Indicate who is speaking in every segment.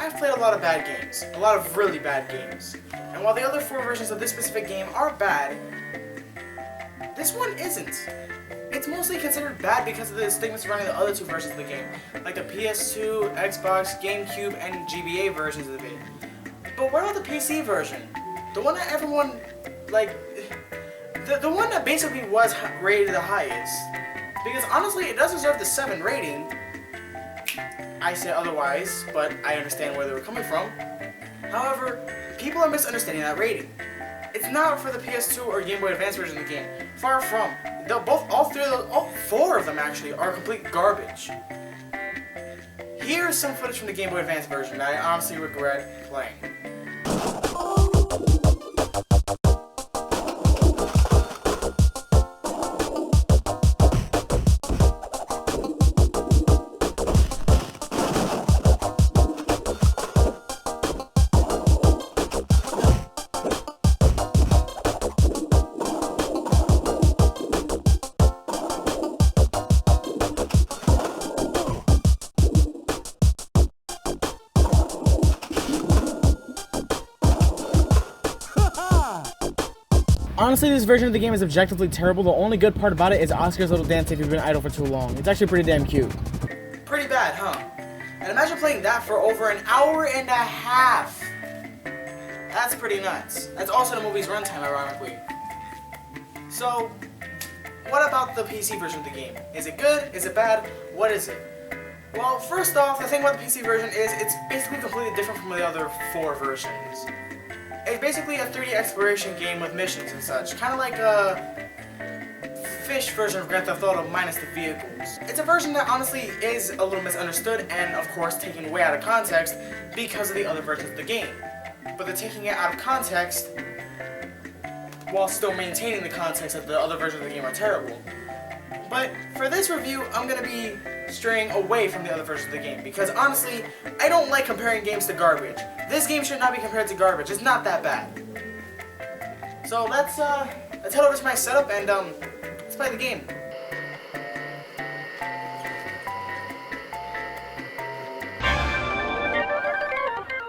Speaker 1: I've played a lot of bad games. A lot of really bad games. And while the other 4 versions of this specific game are bad, this one isn't. It's mostly considered bad because of the stigma surrounding the other 2 versions of the game, like the PS2, Xbox, GameCube, and GBA versions of the game. But what about the PC version? The one that everyone, like, the one that basically was rated the highest. Because honestly, it does deserve the 7 rating. I say otherwise, but I understand where they were coming from. However, people are misunderstanding that rating. It's not for the PS2 or Game Boy Advance version of the game. Far from. All 4 of them actually are complete garbage. Here's some footage from the Game Boy Advance version that I honestly regret playing. Honestly, this version of the game is objectively terrible. The only good part about it is Oscar's little dance if you've been idle for too long. It's actually pretty damn cute. Pretty bad, huh? And imagine playing that for over an hour and a half. That's pretty nuts. That's also the movie's runtime, ironically. So, what about the PC version of the game? Is it good? Is it bad? What is it? Well, first off, the thing about the PC version is it's basically completely different from the other 4 versions. It's basically a 3D exploration game with missions and such, kind of like a fish version of Grand Theft Auto minus the vehicles. It's a version that honestly is a little misunderstood and of course taken way out of context because of the other versions of the game. But they're taking it out of context while still maintaining the context that the other versions of the game are terrible. But for this review, I'm going to be straying away from the other versions of the game because honestly, I don't like comparing games to garbage. This game should not be compared to garbage. It's not that bad. So let's head over to my setup and let's play the game.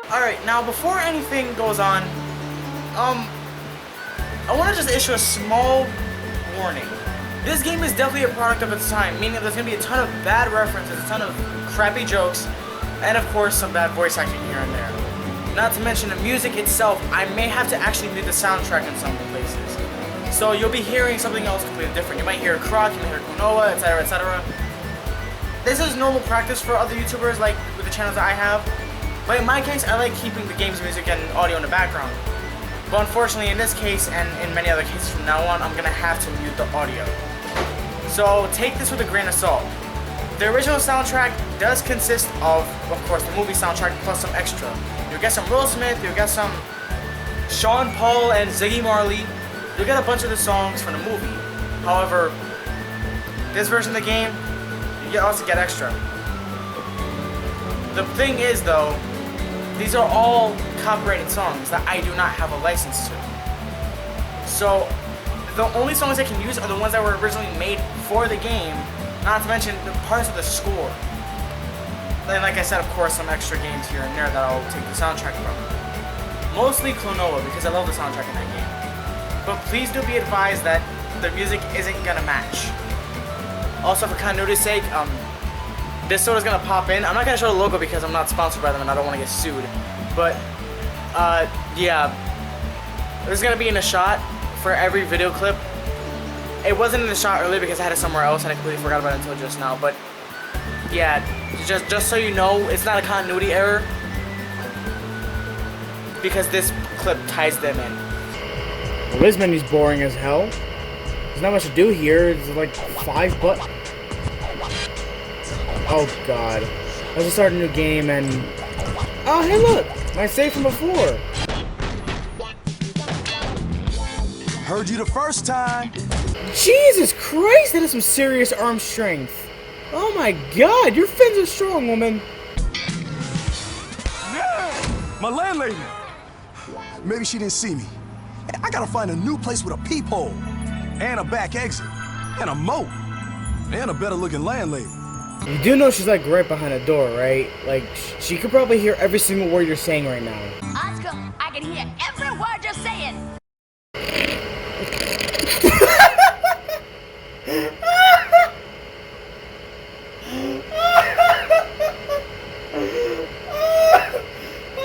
Speaker 1: Alright, now before anything goes on, I want to just issue a small warning. This game is definitely a product of its time, meaning there's going to be a ton of bad references, a ton of crappy jokes, and of course some bad voice acting here and there. Not to mention the music itself, I may have to actually mute the soundtrack in some places. So you'll be hearing something else completely different. You might hear Croc, you might hear Klonoa, etc, etc. This is normal practice for other YouTubers like with the channels that I have, but in my case I like keeping the game's music and audio in the background. But unfortunately in this case, and in many other cases from now on, I'm going to have to mute the audio. So take this with a grain of salt. The original soundtrack does consist of course, the movie soundtrack plus some extra. You'll get some Will Smith, you'll get some Sean Paul and Ziggy Marley. You'll get a bunch of the songs from the movie. However, this version of the game, you also get extra. The thing is though, these are all copyrighted songs that I do not have a license to. So, the only songs I can use are the ones that were originally made for the game, not to mention the parts of the score. And like I said, of course, some extra games here and there that I'll take the soundtrack from. Mostly Klonoa, because I love the soundtrack in that game. But please do be advised that the music isn't gonna match. Also, for continuity's sake, this soda's gonna pop in. I'm not gonna show the logo because I'm not sponsored by them and I don't want to get sued. But, yeah. There's gonna be in a shot for every video clip. It wasn't in the shot earlier because I had it somewhere else and I completely forgot about it until just now. But yeah, just so you know, it's not a continuity error because this clip ties them in. Well, this menu's boring as hell. There's not much to do here. It's like 5 buttons. Oh god. Let's just start a new game and... Oh hey look! My save from before!
Speaker 2: Heard you the first time.
Speaker 1: Jesus Christ, that is some serious arm strength. Oh my god, your fins are strong, woman.
Speaker 2: Yeah, my landlady. Maybe she didn't see me. I gotta find a new place with a peephole, and a back exit, and a moat, and a better looking landlady.
Speaker 1: You do know she's like right behind the door, right? Like, she could probably hear every single word you're saying right now.
Speaker 3: Oscar, I can hear every word you're saying.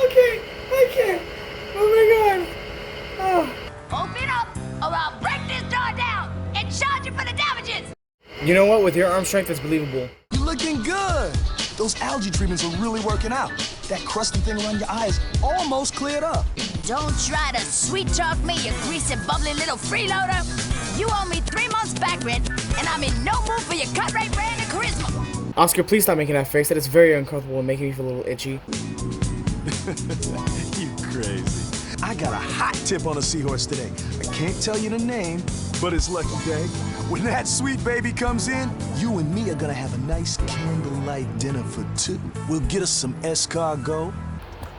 Speaker 1: Okay, I can't. Oh my god. Oh.
Speaker 3: Open up, or I'll break this door down and charge you for the damages.
Speaker 1: You know what? With your arm strength, that's believable.
Speaker 2: You're looking good. Those algae treatments are really working out. That crusty thing around your eyes almost cleared up.
Speaker 3: Don't try to sweet talk me, you greasy, bubbly little freeloader. You owe me 3 months back rent, and I'm in no mood for your cut rate brand and charisma.
Speaker 1: Oscar, please stop making that face. That is very uncomfortable and making me feel a little itchy.
Speaker 2: You crazy. I got a hot tip on a seahorse today. I can't tell you the name, but it's Lucky Day. When that sweet baby comes in, you and me are gonna have a nice candlelight dinner for 2. We'll get us some escargot.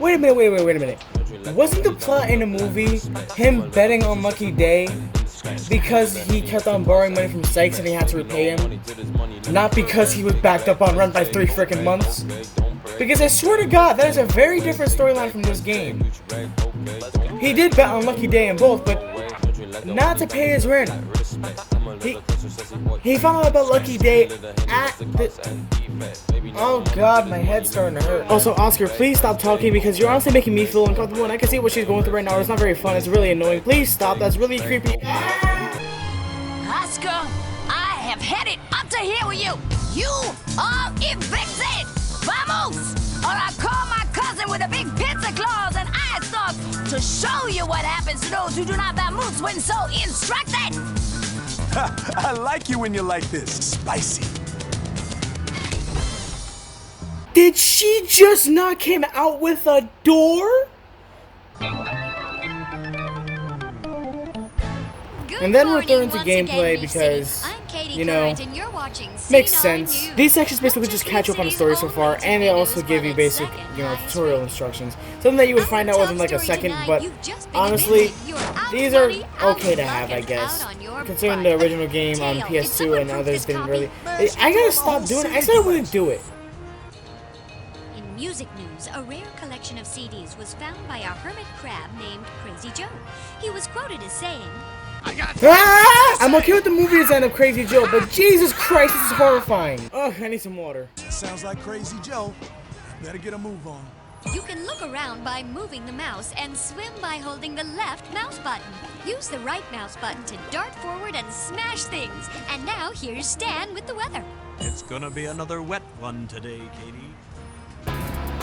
Speaker 1: Wait a minute. Wasn't the plot in the movie him betting on Lucky Day because he kept on borrowing money from Sykes and he had to repay him? Not because he was backed up on rent by 3 freaking months? Because I swear to God, that is a very different storyline from this game. He did bet on Lucky Day in both, but not to pay his rent. He found out about Lucky Day at the... Oh god, my head's starting to hurt. Also, Oscar, please stop talking because you're honestly making me feel uncomfortable and I can see what she's going through right now. It's not very fun, it's really annoying. Please stop, that's really creepy.
Speaker 3: Oscar, I have had it up to here with you. You are evicted. Vamos! Or I call my cousin with a big pizza claws and eye stalk to show you what happens to those who do not vamoose when so instructed.
Speaker 2: I like you when you're like this. Spicy.
Speaker 1: Did she just knock him out with a door? And then we're thrown into gameplay because, you know, makes sense. These sections basically just catch up on the story so far, and they also give you basic, you know, tutorial instructions. Something that you would find out within like a second, but honestly, these are okay to have, I guess. Considering the original game on PS2 and others didn't really... I gotta stop doing it. I said I wouldn't do it.
Speaker 4: In music news, a rare collection of CDs was found by a hermit crab named Crazy Joe. He was quoted as saying,
Speaker 1: I'm okay with the movie design of Crazy Joe, but Jesus Christ, this is horrifying. Ugh, I need some water.
Speaker 2: Sounds like Crazy Joe. Better get a move on.
Speaker 4: you can look around by moving the mouse and swim by holding the left mouse button. Use the right mouse button to dart forward and smash things. And now here's Stan with the weather.
Speaker 5: It's gonna be another wet one today, Katie.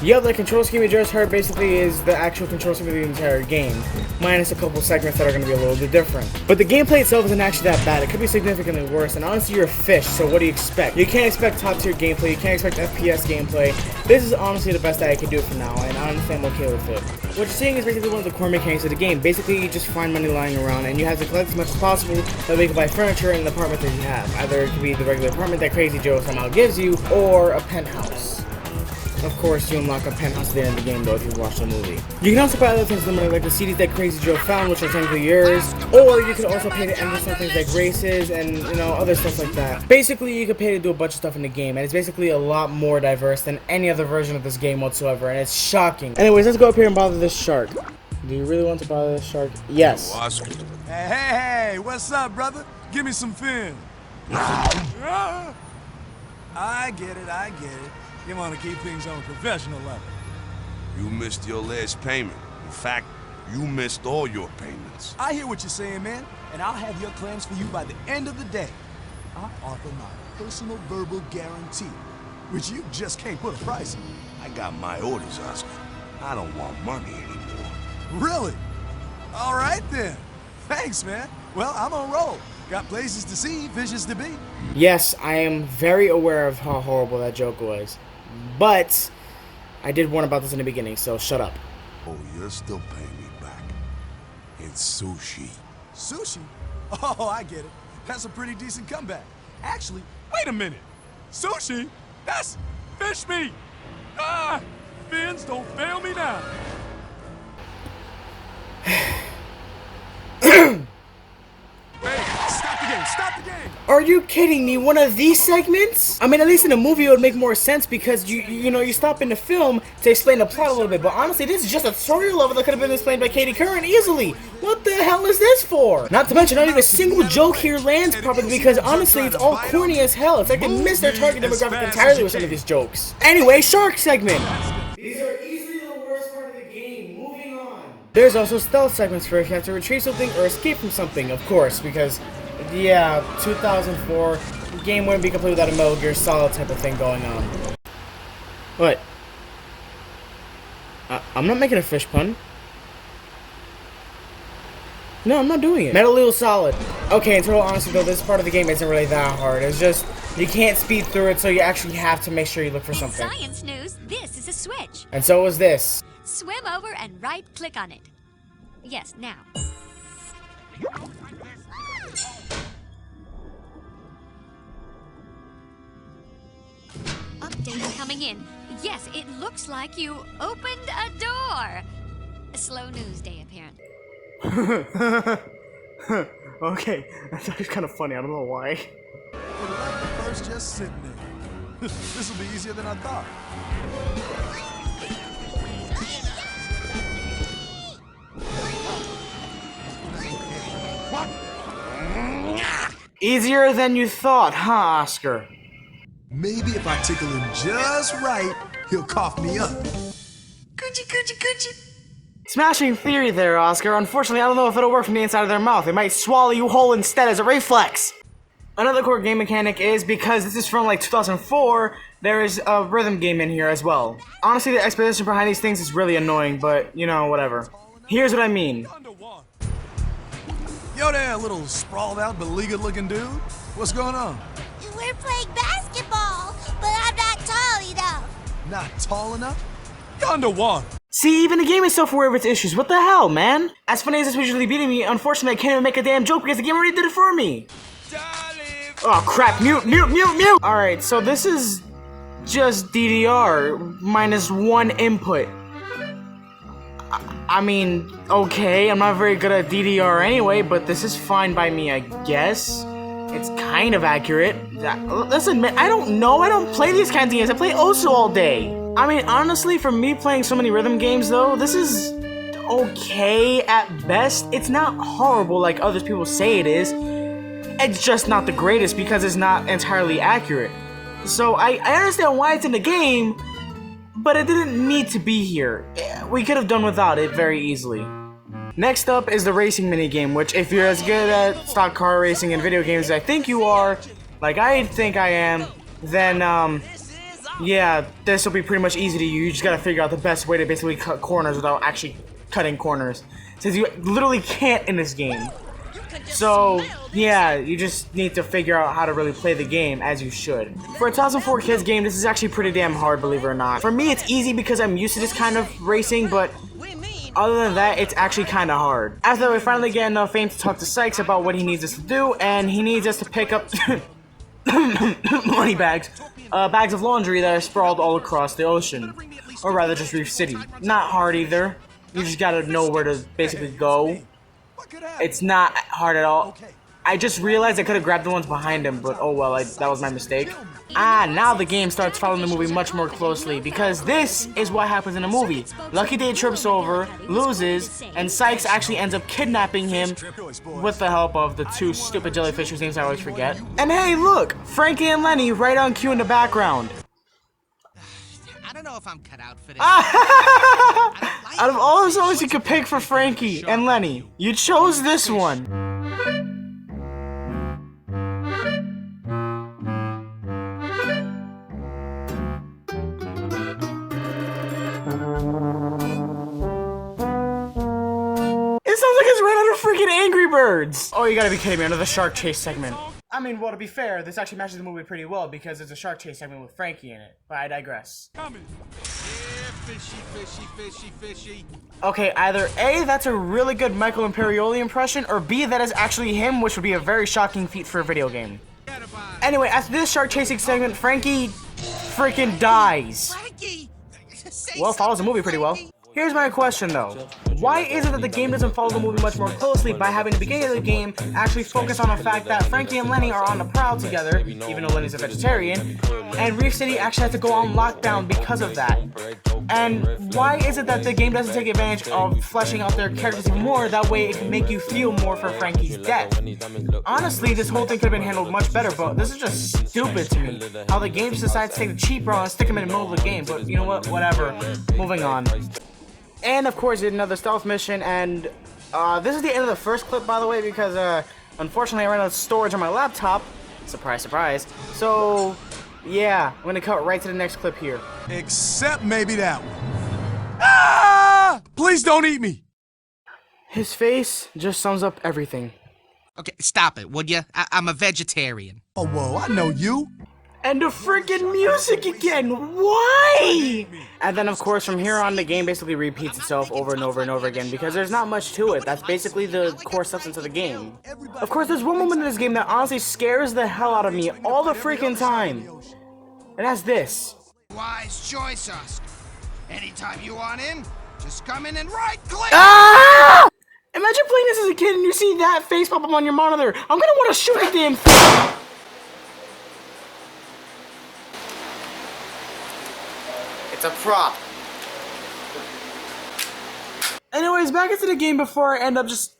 Speaker 1: Yep, the control scheme you just heard basically is the actual control scheme of the entire game, minus a couple segments that are going to be a little bit different. But the gameplay itself isn't actually that bad. It could be significantly worse, and honestly, you're a fish, so what do you expect? You can't expect top-tier gameplay, you can't expect FPS gameplay. This is honestly the best that I can do for now, and honestly, I'm okay with it. What you're seeing is basically one of the core mechanics of the game. Basically, you just find money lying around, and you have to collect as much as possible so that you can buy furniture in the apartment that you have. Either it could be the regular apartment that Crazy Joe somehow gives you, or a penthouse. Of course, you unlock a penthouse at the end of the game, though, if you watch the movie. You can also buy other things like the CDs that Crazy Joe found, which are technically yours, or you can also pay to enter some things like races and, you know, other stuff like that. Basically, you can pay to do a bunch of stuff in the game, and it's basically a lot more diverse than any other version of this game whatsoever, and it's shocking. Anyways, let's go up here and bother this shark. Do you really want to bother this shark? Yes.
Speaker 2: Hey, what's up, brother? Give me some fin. I get it. You want to keep things on a professional level.
Speaker 6: You missed your last payment. In fact, you missed all your payments.
Speaker 2: I hear what you're saying, man, and I'll have your claims for you by the end of the day. I offer my personal verbal guarantee, which you just can't put a price on.
Speaker 6: I got my orders, Oscar. I don't want money anymore.
Speaker 2: Really? All right, then. Thanks, man. Well, I'm on roll. Got places to see, fishes to be.
Speaker 1: Yes, I am very aware of how horrible that joke was. But I did warn about this in the beginning, so shut up.
Speaker 6: Oh, you're still paying me back. It's sushi.
Speaker 2: Sushi? Oh, I get it. That's a pretty decent comeback. Actually, wait a minute. Sushi? That's fish meat. Ah, fins don't fail me now. Hey, stop the game. Stop the game!
Speaker 1: Are you kidding me? One of these segments? I mean, at least in a movie it would make more sense because you stop in the film to explain the plot a little bit. But honestly, this is just a tutorial level that could have been explained by Katie Curran easily. What the hell is this for? Not to mention, not even a single joke here lands properly because honestly, it's all corny as hell. It's like they missed their target demographic entirely with some of these jokes. Anyway, shark segment. These are easily the worst part of the game. Moving on. There's also stealth segments for if you have to retrieve something or escape from something, of course, because yeah, 2004, the game wouldn't be complete without a Metal Gear Solid type of thing going on. What? I'm not making a fish pun. No, I'm not doing it. Metal Gear Solid. Okay, in total honesty though, this part of the game isn't really that hard. It's just, you can't speed through it, so you actually have to make sure you look for something.
Speaker 4: Science news, this is a switch.
Speaker 1: And so is this.
Speaker 4: Swim over and right-click on it. Yes, now. Update coming in. Yes, it looks like you opened a door. A slow news day, apparently.
Speaker 1: Okay, that's actually kind of funny. I don't know why.
Speaker 2: First, just sitting there. This will be easier than I thought.
Speaker 1: Easier than you thought, huh, Oscar?
Speaker 2: Maybe if I tickle him just right, he'll cough me up. Coochie, coochie, coochie.
Speaker 1: Smashing theory there, Oscar. Unfortunately, I don't know if it'll work from the inside of their mouth. It might swallow you whole instead as a reflex. Another core game mechanic is, because this is from like 2004, there is a rhythm game in here as well. Honestly, the exposition behind these things is really annoying, but, you know, whatever. Here's what I mean.
Speaker 2: Yo there, little sprawled out, beleaguered looking dude. What's going on?
Speaker 3: We're playing basketball, but I'm not tall enough.
Speaker 2: Not tall enough? You're underwater.
Speaker 1: See, even the game is self-aware of its issues. What the hell, man? As funny as it's usually beating me, unfortunately, I can't even make a damn joke because the game already did it for me. Oh, crap. Mute. Alright, so this is just DDR minus one input. I mean, okay, I'm not very good at DDR anyway, but this is fine by me, I guess. It's kind of accurate. Let's admit, I don't know. I don't play these kinds of games. I play Osu all day. I mean, honestly, for me playing so many rhythm games, though, this is okay at best. It's not horrible like other people say it is. It's just not the greatest because it's not entirely accurate. So I understand why it's in the game, but it didn't need to be here. We could have done without it very easily. Next up is the racing minigame, which if you're as good at stock car racing and video games as I think you are, like I think I am, then yeah, this will be pretty much easy to you. You just gotta figure out the best way to basically cut corners without actually cutting corners, since you literally can't in this game. So yeah, you just need to figure out how to really play the game as you should. For a 2004 kids game, this is actually pretty damn hard, believe it or not. For me, it's easy because I'm used to this kind of racing, but other than that, it's actually kind of hard. After that, we finally get enough fame to talk to Sykes about what he needs us to do, and he needs us to pick up money bags. Bags of laundry that are sprawled all across the ocean. Or rather, just Reef City. Not hard either. You just gotta know where to basically go. It's not hard at all. I just realized I could have grabbed the ones behind him, but oh well, that was my mistake. Now the game starts following the movie much more closely, because this is what happens in the movie. Lucky Day trips over, loses, and Sykes actually ends up kidnapping him with the help of the two stupid jellyfish whose names I always forget. And hey, look! Frankie and Lenny right on cue in the background.
Speaker 7: I don't know if I'm cut out for this.
Speaker 1: Out of all the songs you could pick for Frankie and Lenny, you chose this one. It sounds like it's right out of freaking Angry Birds! Oh, you gotta be kidding me, another shark chase segment. I mean, well, to be fair, this actually matches the movie pretty well because there's a shark chase segment with Frankie in it, but I digress.
Speaker 7: Coming. Yeah, fishy, fishy, fishy, fishy.
Speaker 1: Okay, either A, that's a really good Michael Imperioli impression, or B, that is actually him, which would be a very shocking feat for a video game. Anyway, after this shark chasing segment, Frankie freaking dies.
Speaker 7: Frankie!
Speaker 1: Well, follows the movie pretty well. Here's my question though. Why is it that the game doesn't follow the movie much more closely by having the beginning of the game actually focus on the fact that Frankie and Lenny are on the prowl together, even though Lenny's a vegetarian, and Reef City actually has to go on lockdown because of that? And why is it that the game doesn't take advantage of fleshing out their characters even more, that way it can make you feel more for Frankie's death? Honestly, this whole thing could have been handled much better, but this is just stupid to me. How the game just decides to take the cheap route and stick him in the middle of the game, but you know what, whatever. Moving on. And of course, did another stealth mission, and this is the end of the first clip, by the way, because unfortunately I ran out of storage on my laptop. Surprise, surprise. So, yeah, I'm gonna cut right to the next clip here.
Speaker 2: Except maybe that one. Ah! Please don't eat me!
Speaker 1: His face just sums up everything.
Speaker 7: Okay, stop it, would you? I'm a vegetarian.
Speaker 2: Oh, whoa, I know you.
Speaker 1: And the freaking music again! Why? And then, of course, from here on, the game basically repeats itself over and over and over again because there's not much to it. That's basically the core substance of the game. Of course, there's one moment in this game that honestly scares the hell out of me all the freaking time. And that's this.
Speaker 7: Wise choice, Oscar. Anytime you want in, just come in and right-click!
Speaker 1: Ah! Imagine playing this as a kid and you see that face pop up on your monitor. I'm gonna want to shoot the damn thing! It's a prop. Anyways, back into the game before I end up just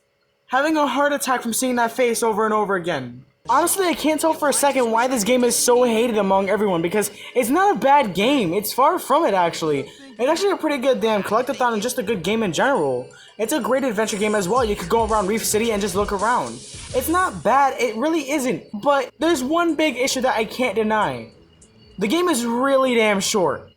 Speaker 1: having a heart attack from seeing that face over and over again. Honestly, I can't tell for a second why this game is so hated among everyone, because it's not a bad game. It's far from it, actually. It's actually a pretty good damn collectathon and just a good game in general. It's a great adventure game as well. You could go around Reef City and just look around. It's not bad, it really isn't. But there's one big issue that I can't deny. The game is really damn short.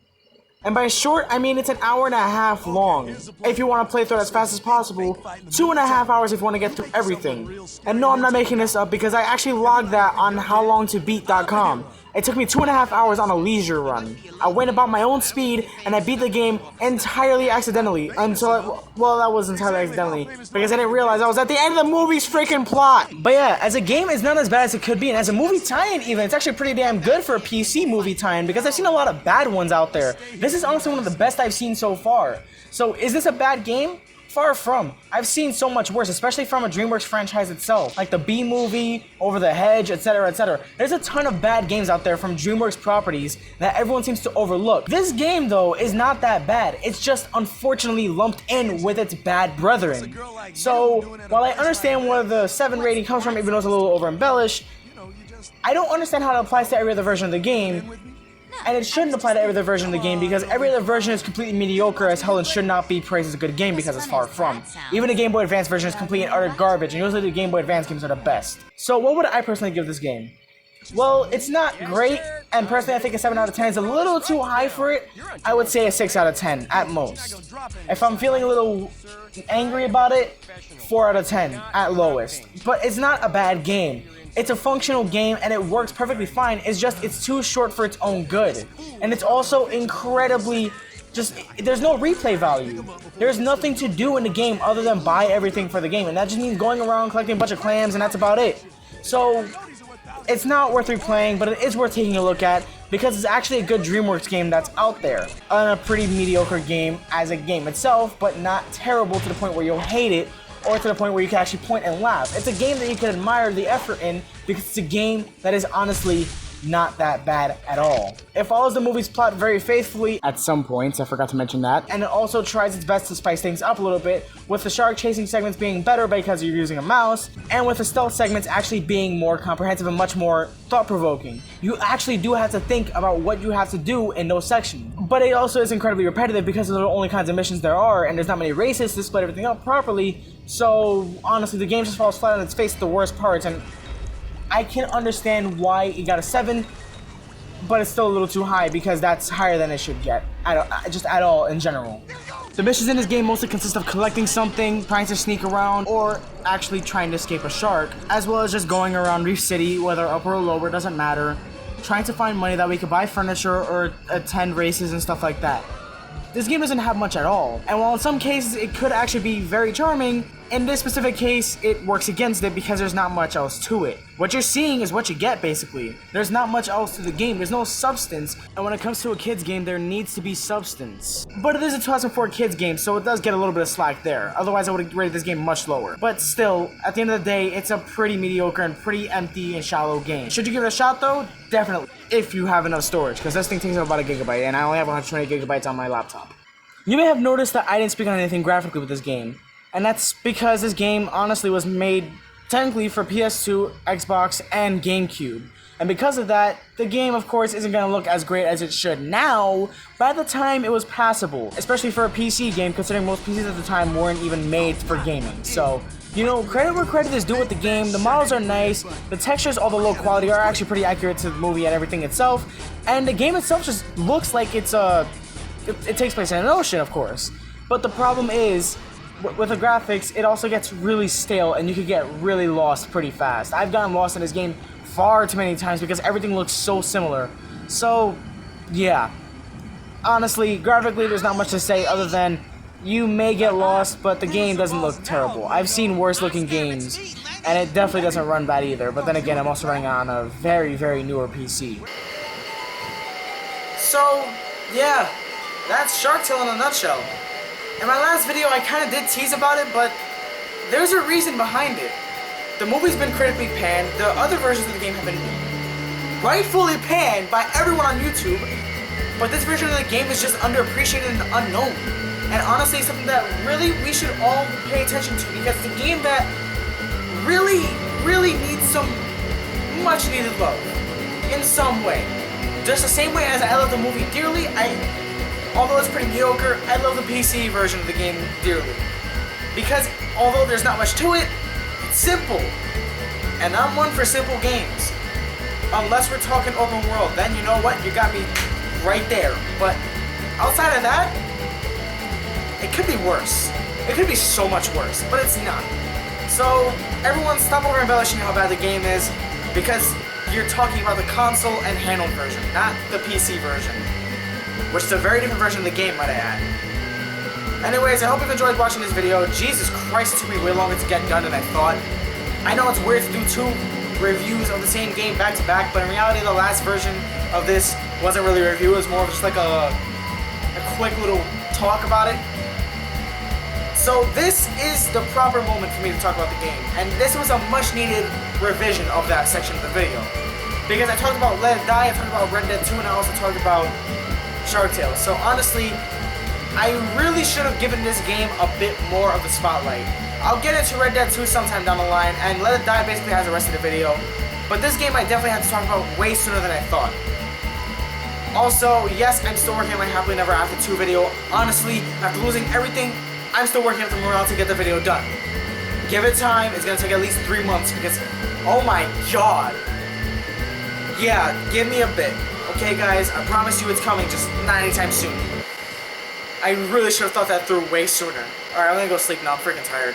Speaker 1: And by short, I mean it's an hour and a half long. If you want to play through it as fast as possible, 2.5 hours if you want to get through everything. And no, I'm not making this up because I actually logged that on howlongtobeat.com. It took me 2.5 hours on a leisure run. I went about my own speed and I beat the game entirely accidentally until well, that was entirely accidentally because I didn't realize I was at the end of the movie's freaking plot. But yeah, as a game, it's not as bad as it could be, and as a movie tie-in even, it's actually pretty damn good for a PC movie tie-in because I've seen a lot of bad ones out there. This is honestly one of the best I've seen so far. So is this a bad game? Far from. I've seen so much worse, especially from a DreamWorks franchise itself, like the Bee Movie, Over the Hedge, etc., etc. There's a ton of bad games out there from DreamWorks properties that everyone seems to overlook. This game, though, is not that bad. It's just unfortunately lumped in with its bad brethren. So, while I understand where the 7 rating comes from, even though it's a little over-embellished, I don't understand how it applies to every other version of the game. And it shouldn't apply to every other version of the game because every other version is completely mediocre as hell and should not be praised as a good game because it's far from. Even the Game Boy Advance version is complete and utter garbage, and usually the Game Boy Advance games are the best. So what would I personally give this game? Well, it's not great, and personally I think a 7 out of 10 is a little too high for it. I would say a 6 out of 10 at most. If I'm feeling a little angry about it, 4 out of 10 at lowest. But it's not a bad game. It's a functional game and it works perfectly fine. It's just it's too short for its own good. And it's also incredibly there's no replay value. There's nothing to do in the game other than buy everything for the game, and that just means going around collecting a bunch of clams and that's about it. So it's not worth replaying, but it is worth taking a look at because it's actually a good DreamWorks game that's out there. And a pretty mediocre game as a game itself, but not terrible to the point where you'll hate it or to the point where you can actually point and laugh. It's a game that you can admire the effort in because it's a game that is honestly not that bad at all. It follows the movie's plot very faithfully at some points, I forgot to mention that, and it also tries its best to spice things up a little bit, with the shark chasing segments being better because you're using a mouse, and with the stealth segments actually being more comprehensive and much more thought-provoking. You actually do have to think about what you have to do in those sections. But it also is incredibly repetitive because those are the only kinds of missions there are, and there's not many races to split everything up properly, so honestly the game just falls flat on its face at the worst parts, and I can understand why it got a 7, but it's still a little too high because that's higher than it should get. Just at all in general. The missions in this game mostly consist of collecting something, trying to sneak around, or actually trying to escape a shark, as well as just going around Reef City, whether upper or lower, doesn't matter, trying to find money that we could buy furniture or attend races and stuff like that. This game doesn't have much at all, and while in some cases it could actually be very charming, in this specific case, it works against it because there's not much else to it. What you're seeing is what you get, basically. There's not much else to the game. There's no substance, and when it comes to a kid's game, there needs to be substance. But it is a 2004 kids game, so it does get a little bit of slack there. Otherwise, I would have rated this game much lower. But still, at the end of the day, it's a pretty mediocre and pretty empty and shallow game. Should you give it a shot, though? Definitely, if you have enough storage, because this thing takes up about 1 gigabyte, and I only have 120 gigabytes on my laptop. You may have noticed that I didn't speak on anything graphically with this game. And that's because this game honestly was made technically for PS2, Xbox, and GameCube. And because of that, the game of course isn't going to look as great as it should now. By the time it was passable, especially for a PC game, considering most PCs at the time weren't even made for gaming. So, you know, credit where credit is due with the game. The models are nice, the textures, although low quality, are actually pretty accurate to the movie and everything itself. And the game itself just looks like it's it takes place in an ocean, of course. But the problem is, with the graphics, it also gets really stale and you could get really lost pretty fast. I've gotten lost in this game far too many times because everything looks so similar. So, yeah. Honestly, graphically, there's not much to say other than you may get lost, but the game doesn't look terrible. I've seen worse looking games, and it definitely doesn't run bad either. But then again, I'm also running on a very, very newer PC. So, yeah, that's Shark Tale in a nutshell. In my last video, I kind of did tease about it, but there's a reason behind it. The movie's been critically panned, the other versions of the game have been rightfully panned by everyone on YouTube, but this version of the game is just underappreciated and unknown. And honestly, it's something that really we should all pay attention to, because it's a game that really, really needs some much needed love in some way. Just the same way as I love the movie dearly, although it's pretty mediocre, I love the PC version of the game dearly. Because although there's not much to it, it's simple. And I'm one for simple games. Unless we're talking open world, then you know what? You got me right there. But outside of that, it could be worse. It could be so much worse, but it's not. So everyone stop over embellishing how bad the game is, because you're talking about the console and handheld version, not the PC version. Which is a very different version of the game, might I add. Anyways, I hope you've enjoyed watching this video. Jesus Christ, it took me way longer to get done than I thought. I know it's weird to do 2 reviews of the same game back to back, but in reality, the last version of this wasn't really a review. It was more of just like a quick little talk about it. So this is the proper moment for me to talk about the game, and this was a much needed revision of that section of the video. Because I talked about Let It Die, I talked about Red Dead 2, and I also talked about Shark Tale. So honestly, I really should have given this game a bit more of the spotlight. I'll get into Red Dead 2 sometime down the line, and Let It Die basically has the rest of the video. But this game I definitely had to talk about way sooner than I thought. Also, yes, I'm still working on my Happily Never After 2 video. Honestly, after losing everything, I'm still working up the morale to get the video done. Give it time, it's gonna take at least 3 months because, oh my god. Yeah, give me a bit. Okay guys, I promise you it's coming, just not anytime soon. I really should have thought that through way sooner. Alright, I'm gonna go sleep now, I'm freaking tired.